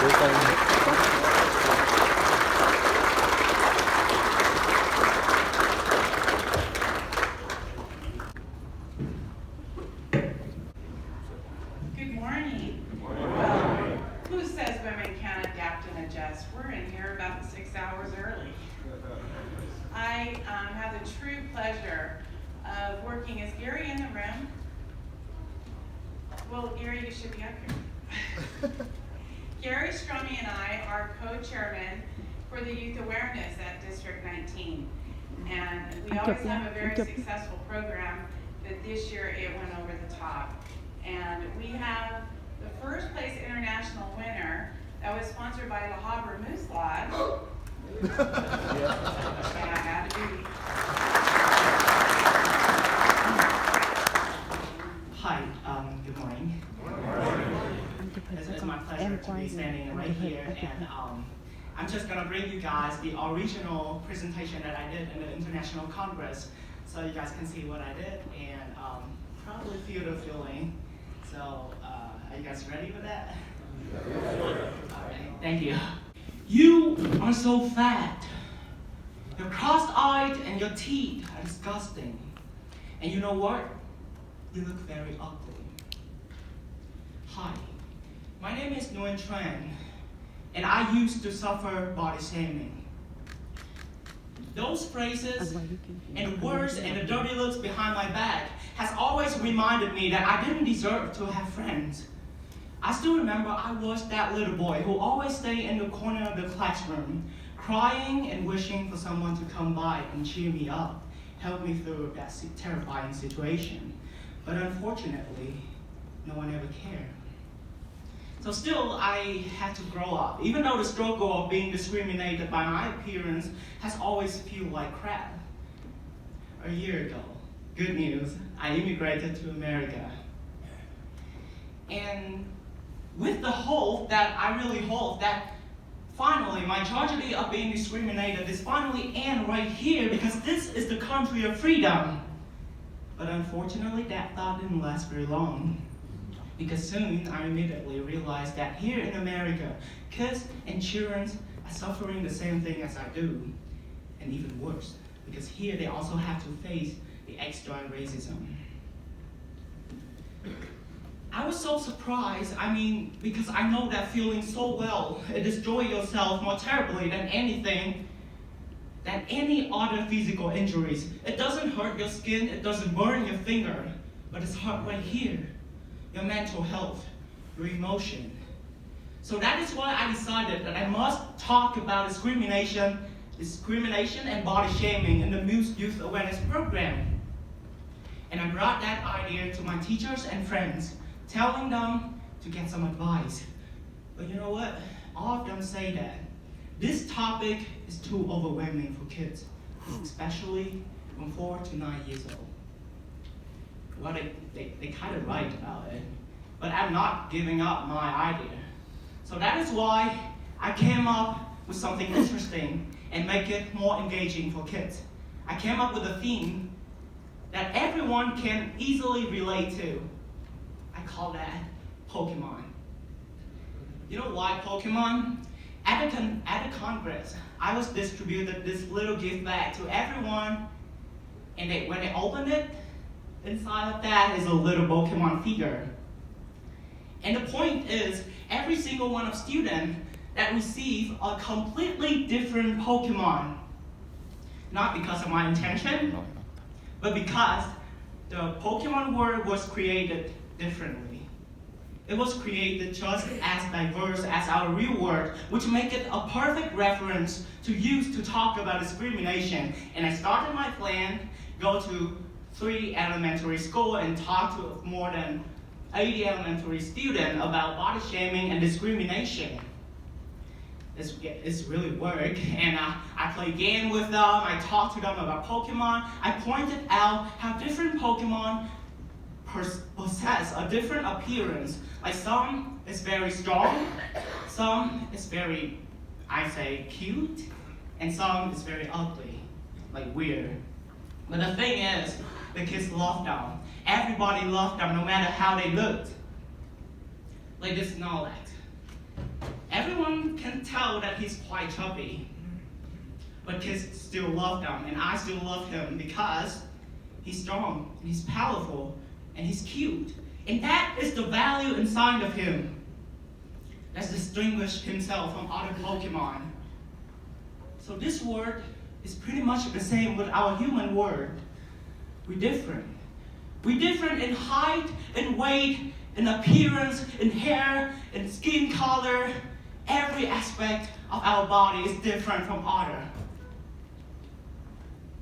Good morning. Who says women can't adapt and adjust? We're in here about 6 hours early. I have the true pleasure of working. Is Gary in the room? Well, Gary, you should be up here. Gary Strummy and I are co-chairmen for the Youth Awareness at District 19. And we always have a very successful program, but this year it went over the top. And we have the first place international winner that was sponsored by La Habra Moose Lodge. Yeah, I had to be. Hi, good morning. It's my pleasure to be standing right here, and I'm just gonna bring you guys the original presentation that I did in the International Congress, so you guys can see what I did and probably feel the feeling. So, are you guys ready for that? All right, thank you. You are so fat. You're cross-eyed and your teeth are disgusting. And you know what? You look very ugly. Hi, my name is Nguyen Tran, and I used to suffer body shaming. Those phrases and the words and the dirty looks behind my back has always reminded me that I didn't deserve to have friends. I still remember I was that little boy who always stayed in the corner of the classroom, crying and wishing for someone to come by and cheer me up, help me through that terrifying situation. But unfortunately, no one ever cared. So still, I had to grow up, even though the struggle of being discriminated by my appearance has always felt like crap. A year ago, good news, I immigrated to America. And with the hope that I really hope that finally my tragedy of being discriminated is finally end right here, because this is the country of freedom. But unfortunately, that thought didn't last very long. Because soon I immediately realized that here in America, kids and children are suffering the same thing as I do, and even worse, because here they also have to face the extra racism. I was so surprised, because I know that feeling so well. It destroys yourself more terribly than anything, than any other physical injuries. It doesn't hurt your skin, it doesn't burn your finger, but it's hurt right here. Your mental health, your emotion. So that is why I decided that I must talk about discrimination and body shaming in the Youth Awareness Program. And I brought that idea to my teachers and friends, telling them to get some advice. But you know what? All of them say that this topic is too overwhelming for kids, especially from 4 to 9 years old. Well, they kind of right about it, but I'm not giving up my idea. So that is why I came up with something interesting and make it more engaging for kids. I came up with a theme that everyone can easily relate to. I call that Pokemon. You know why Pokemon? At the Congress, I was distributed this little gift bag to everyone, and when they opened it, inside of that is a little Pokemon figure. And the point is, every single one of students that receive a completely different Pokemon. Not because of my intention, but because the Pokemon word was created differently. It was created just as diverse as our real word, which make it a perfect reference to use to talk about discrimination. And I started my plan, go to 3 elementary schools and talk to more than 80 elementary students about body shaming and discrimination. It's really work, and I play game with them, I talk to them about Pokemon. I pointed out how different Pokemon possess a different appearance. Like some is very strong, some is very, I say, cute, and some is very ugly, like weird. But the thing is, the kids love them. Everybody loved them no matter how they looked. Like this Snorlax. everyone can tell that he's quite chubby. But kids still love them, and I still love him because he's strong, and he's powerful, and he's cute. And that is the value inside of him that distinguishes himself from other Pokemon. So this word is pretty much the same with our human word. We're different. We're different in height, in weight, in appearance, in hair, in skin color. Every aspect of our body is different from other.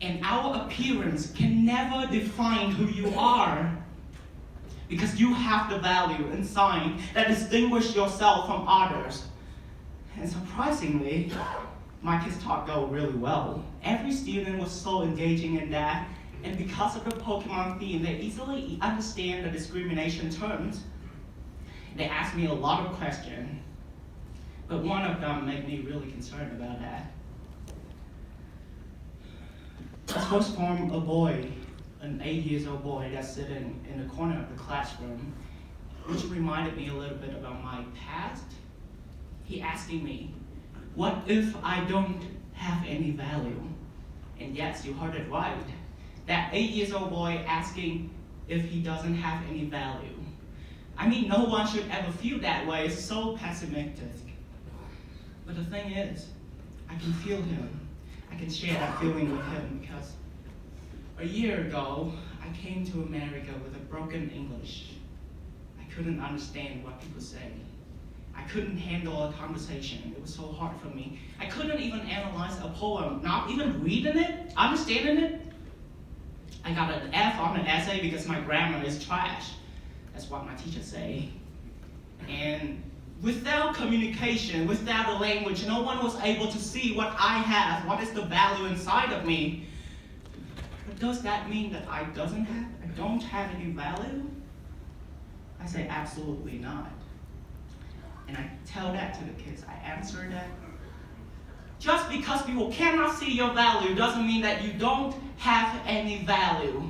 And our appearance can never define who you are, because you have the value inside that distinguishes yourself from others. And surprisingly, my kids' talk go really well. Every student was so engaging in that, and because of the Pokemon theme, they easily understand the discrimination terms. They asked me a lot of questions, but one of them made me really concerned about that. I first formed a boy, an 8-year-old boy that's sitting in the corner of the classroom, which reminded me a little bit about my past. He asking me, what if I don't have any value? And yes, you heard it right. That 8-year-old boy asking if he doesn't have any value. I mean, no one should ever feel that way. It's so pessimistic. But the thing is, I can feel him. I can share that feeling with him because a year ago, I came to America with a broken English. I couldn't understand what people say. I couldn't handle a conversation. It was so hard for me. I couldn't even analyze a poem, not even reading it, understanding it. I got an F on an essay because my grammar is trash. That's what my teachers say. And without communication, without a language, no one was able to see what I have, what is the value inside of me. But does that mean that I don't have any value? I say absolutely not. And I tell that to the kids. I answer that. Just because people cannot see your value doesn't mean that you don't have any value.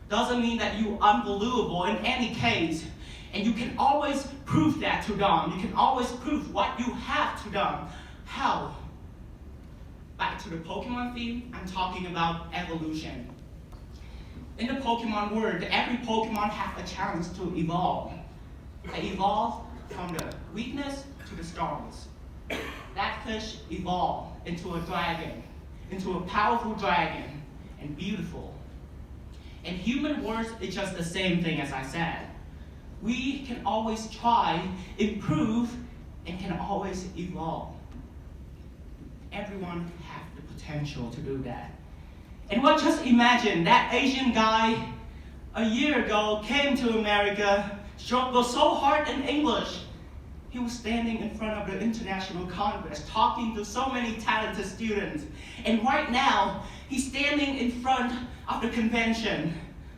Doesn't mean that you're unbelievable in any case. And you can always prove that to them. You can always prove what you have to them. How? Back to the Pokemon theme, I'm talking about evolution. In the Pokemon world, every Pokemon has a challenge to evolve. They evolve from the weakness to the strongest. That fish evolved into a dragon, into a powerful dragon, and beautiful. In human words, it's just the same thing as I said. We can always try, improve, and can always evolve. Everyone has the potential to do that. And well, just imagine that Asian guy a year ago came to America, struggled so hard in English. He was standing in front of the International Congress, talking to so many talented students. And right now, he's standing in front of the convention,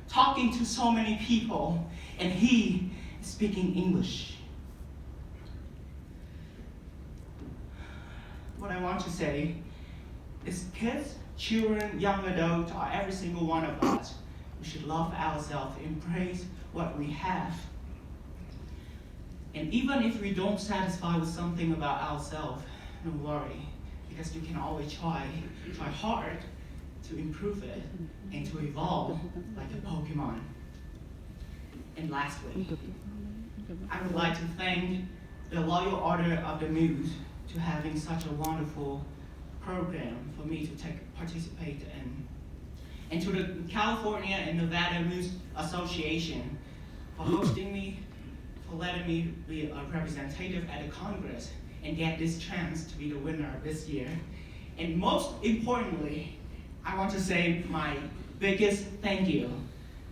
talking to so many people, and he is speaking English. What I want to say is kids, children, young adults, or every single one of us, we should love ourselves, embrace what we have. And even if we don't satisfy with something about ourselves, don't worry, because you can always try hard to improve it and to evolve like a Pokemon. And lastly, I would like to thank the Loyal Order of the Muse to having such a wonderful program for me to participate in. And to the California and Nevada Muse Association for hosting me, for letting me be a representative at the Congress and get this chance to be the winner this year. And most importantly, I want to say my biggest thank you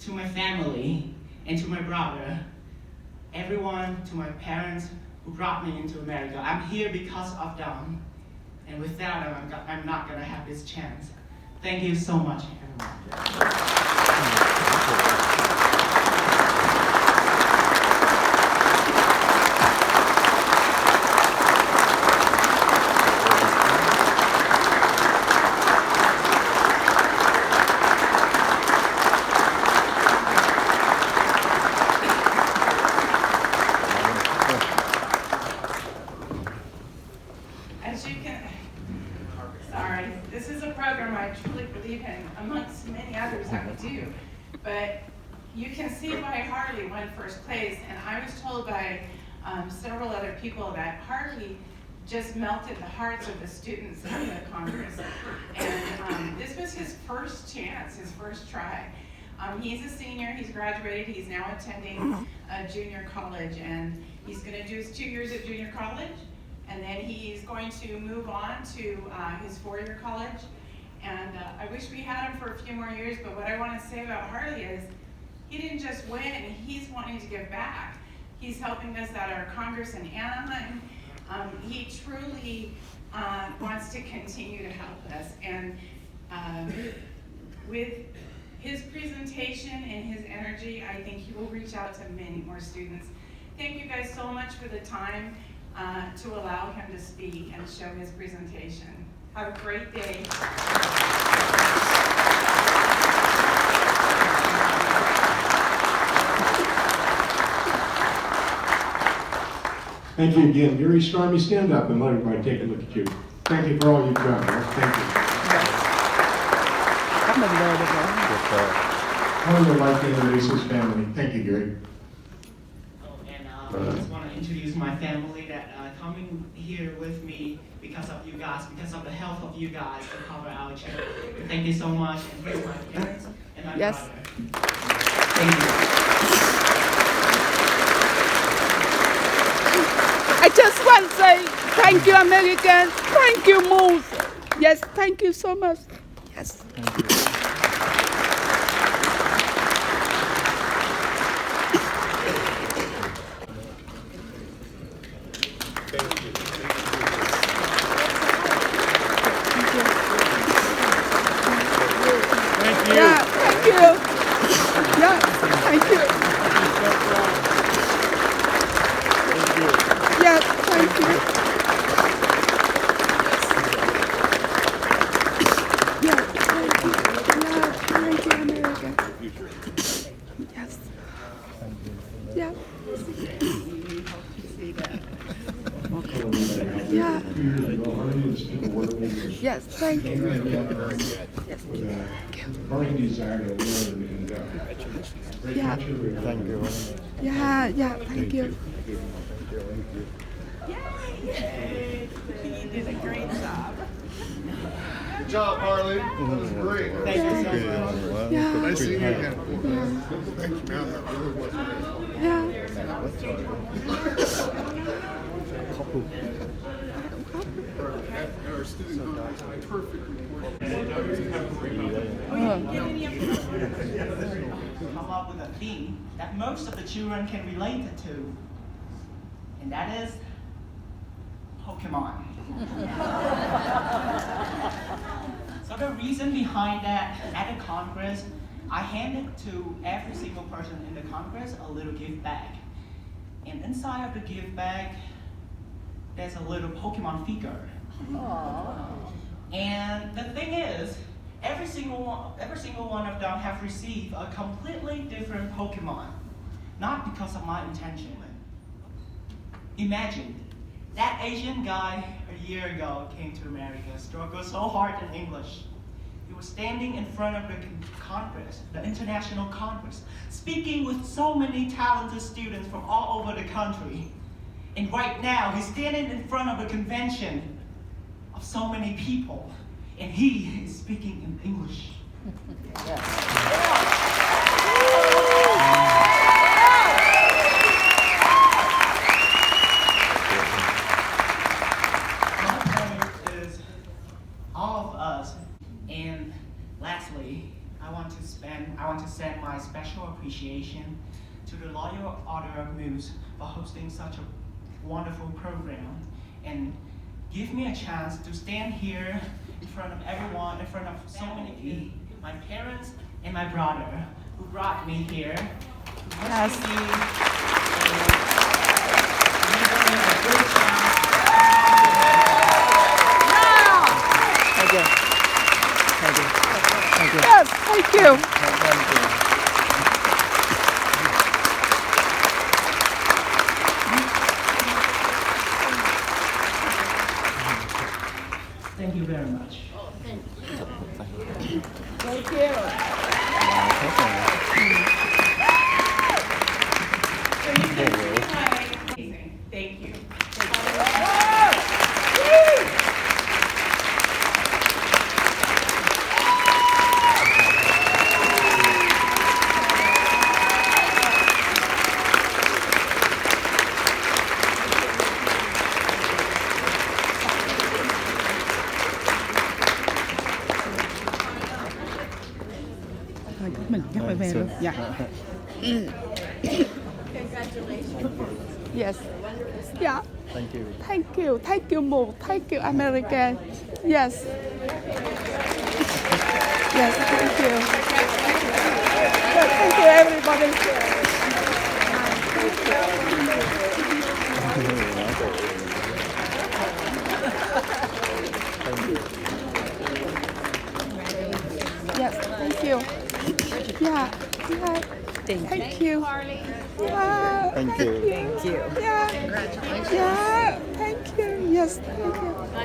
to my family and to my brother, everyone, to my parents who brought me into America. I'm here because of them. And without them, I'm not going to have this chance. Thank you so much, everyone. you can see why Harley won first place, and I was told by several other people that Harley just melted the hearts of the students at the Congress. And this was his first chance, his first try. He's a senior, he's graduated, he's now attending junior college, and he's gonna do his 2 years at junior college, and then he's going to move on to his 4-year college. And I wish we had him for a few more years, but what I wanna say about Harley is, he didn't just win, he's wanting to give back. He's helping us at our Congress in Anaheim. He truly wants to continue to help us. And with his presentation and his energy, I think he will reach out to many more students. Thank you guys so much for the time to allow him to speak and show his presentation. Have a great day. Thank you again. Gary Stormy, stand up and let everybody take a look at you. Thank you for all you've done. Thank you. I would like to introduce his family. Thank you, Gary. And I just want to introduce my family that coming here with me because of you guys, because of the help of you guys to cover our church. Thank you so much. And here's my parents and my brother. Thank you. I just want to say thank you, American. Thank you, Moose. Yes, thank you so much. Yes. Thank you. Yeah, thank you. Yeah, thank you. Yeah, thank you. Yeah, thank you. Yeah, thank you, America. Yes. Yeah. Yeah. Yes, thank you. Yes. Burning desire to learn and Yeah. thank you. Yeah, yeah, thank you. He did a great job. Good job, Harley. That was great. Thank you so much. Yeah. Nice seeing you again. Thank you, man. That really was great. Yeah. Our student conference, perfect report. Come up with a theme that most of the children can relate it to, and that is Pokemon. So the reason behind that, at the Congress, I handed to every single person in the Congress a little gift bag. And inside of the gift bag, there's a little Pokemon figure. And the thing is, every single one of them have received a completely different Pokemon. Not because of my intention. Imagine, that Asian guy a year ago came to America, struggled so hard in English. He was standing in front of the Congress, the International Congress, speaking with so many talented students from all over the country. And right now, he's standing in front of a convention of so many people, and he is speaking in English. My point is, all of us, and lastly, I want to send my special appreciation to the Loyal Order of Moose for hosting such a wonderful program, and give me a chance to stand here in front of everyone, in front of so many people, my parents and my brother, who brought me here, who hosted me, and gave me a great chance. Thank you. Thank you. Thank you. Yes, thank you. Thank you very much. Thank you. Thank you. Mình nhắc về về luôn. Dạ. Yes. Yeah. Thank you. Thank you. Thank you, Mo. Thank you, American. Yes. Yes, thank you. Yes, thank you, everybody. Yes, thank you. Yeah, yeah. Thank you. Yeah, Thank you. Yeah, yeah. Thank you. Yes, thank you.